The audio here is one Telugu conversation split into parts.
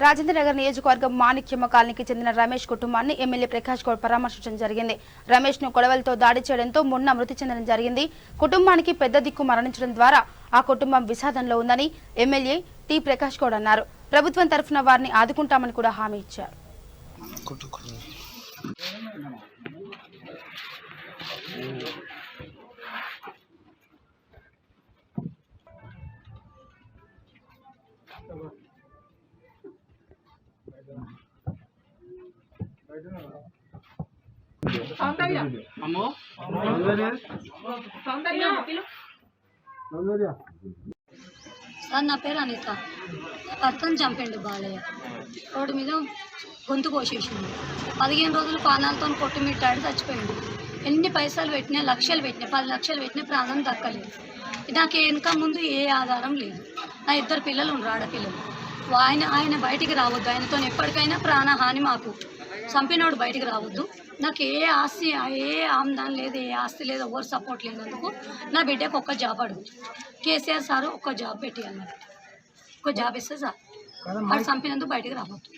రాజేంద్రనగర్ నియోజకవర్గం మాణిక్యమ్మ కాలనీకి చెందిన రమేష్ కుటుంబాన్ని ఎమ్మెల్యే ప్రకాష్ గౌడ్ పరామర్శించడం జరిగింది. రమేష్ ను కొడవలతో దాడి చేయడంతో మొన్న మృతి చెందడం జరిగింది. కుటుంబానికి పెద్ద దిక్కు మరణించడం ద్వారా ఆ కుటుంబం విషాదంలో ఉందని ఎమ్మెల్యే టి ప్రకాష్ గౌడ్ అన్నారు. ప్రభుత్వం తరఫున వారిని ఆదుకుంటామని కూడా హామీ ఇచ్చారు. సార్ నా పేరు అనిత. భర్తను చంపిండు బాలయ్య. రోడ్డు మీద గొంతు కోసేసిండు. 15 రోజులు పానాలతో కొట్టుమిట్టాడి చచ్చిపోయిండు. ఎన్ని పైసలు పెట్టినా, లక్షలు పెట్టినా, 10 లక్షలు పెట్టినా ప్రాణం దక్కలేదు. నాకు వెనక ముందు ఏ ఆధారం లేదు. నా 2 పిల్లలు ఉండరు, ఆడపిల్లలు. ఆయన బయటికి రావద్దు. ఆయనతో ఎప్పటికైనా ప్రాణహాని. మాకు చంపినోడు బయటికి రావద్దు. నాకు ఏ ఆస్తి, ఏ ఆమ్దాన్ లేదు, ఏ ఆస్తి లేదు, ఎవరు సపోర్ట్ లేనందుకు నా బిడ్డకు ఒక్క జాబ్ అడుగు. కేసీఆర్ సారు ఒక్క జాబ్ పెట్టి అన్నారు. ఒక్క జాబ్ ఇస్తే సార్ వాడు చంపినందుకు బయటికి రావద్దు.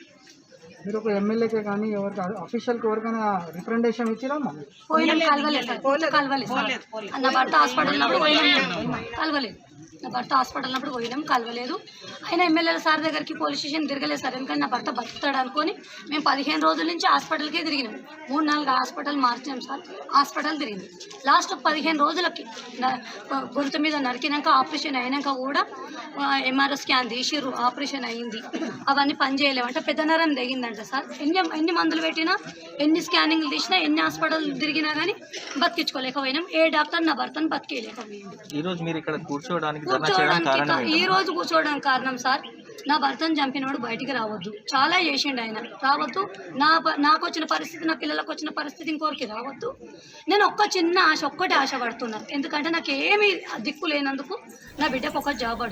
మీరు ఒక ఎమ్మెల్యేకే కానీ ఎవరికి అఫీషియల్కి ఎవరికైనా రిప్రజెంటేషన్ ఇచ్చిరామా? పోయినాం, కలవలేదు సార్. కలవలేదు సార్. నా భర్త హాస్పిటల్ ఉన్నప్పుడు పోయినాం, కలవలేదు. నా భర్త హాస్పిటల్ ఉన్నప్పుడు పోయినాం, కలవలేదు. అయినా ఎమ్మెల్యేల సార్ దగ్గరికి పోలీస్ స్టేషన్ తిరగలేదు సార్. ఎందుకంటే నా భర్త బతుకుతాడు అనుకొని మేము 15 రోజుల నుంచి హాస్పిటల్కే తిరిగినాం. 3-4 హాస్పిటల్ మార్చాం సార్. హాస్పిటల్ తిరిగింది. లాస్ట్ 15 రోజులకి గొంతు మీద నరికినాక ఆపరేషన్ అయినాక కూడా ఎంఆర్ఐ స్కాన్ తీసిర్రు, ఆపరేషన్ అయ్యింది. అవన్నీ పని చేయలేమంటే పెద్ద నరం తెగిందంట సార్. ఎన్ని మందులు పెట్టినా, ఎన్ని స్కానింగ్లు తీసినా, ఎన్ని హాస్పిటల్ తిరిగినా కానీ బతికించుకోలేకపోయినాం. ఏ డాక్టర్ నా భర్తను బతికేయలేకపోయింది. ఈ రోజు మీరు ఇక్కడ కూర్చోవడానికి ఈ రోజు కూర్చోవడానికి కారణం సార్, నా భర్తను చంపినోడు బయటికి రావద్దు. చాలా చేసిండు ఆయన, రావద్దు. నాకు వచ్చిన పరిస్థితి, నా పిల్లలకు వచ్చిన పరిస్థితి ఇంకోరికి రావద్దు. నేను ఒక్కటి ఆశ పడుతున్నాను. ఎందుకంటే నాకు ఏమీ దిక్కు లేనందుకు నా బిడ్డకు ఒక జాబ్